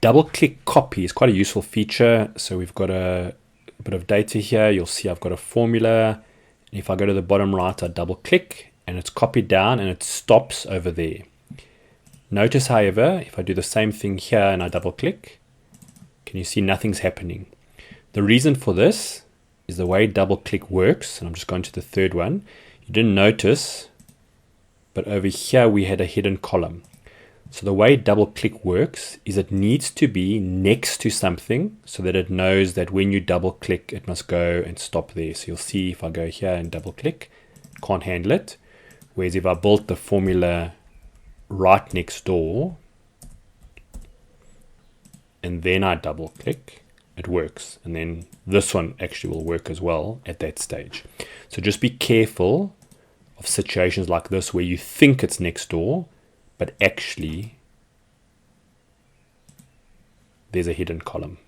Double click copy is quite a useful feature. So we've got a bit of data here. You'll see I've got a formula. And if I go to the bottom right, I double click and it's copied down and it stops over there. Notice, however, if I do the same thing here and I double click, can you see nothing's happening? The reason for this is the way double click works. And I'm just going to the third one. You didn't notice, but over here we had a hidden column. So the way double click works is it needs to be next to something so that it knows that when you double click, it must go and stop there. So you'll see if I go here and double click, it can't handle it. Whereas if I built the formula right next door and then I double click, it works. And then this one actually will work as well at that stage. So just be careful of situations like this where you think it's next door, but actually there's a hidden column.